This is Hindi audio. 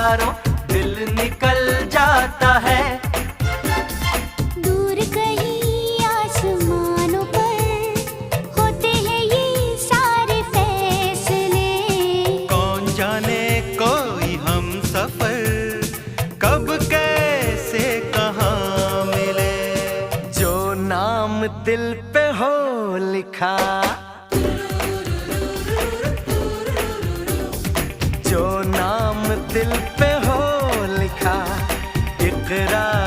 हजारों दिल निकल जाता है। दूर कहीं आसमानों पर होते हैं ये सारे फैसले। कौन जाने कोई हम सफर कब कैसे कहाँ मिले। जो नाम दिल पे हो लिखा, जो नाम दिल पे हो लिखा, इकरार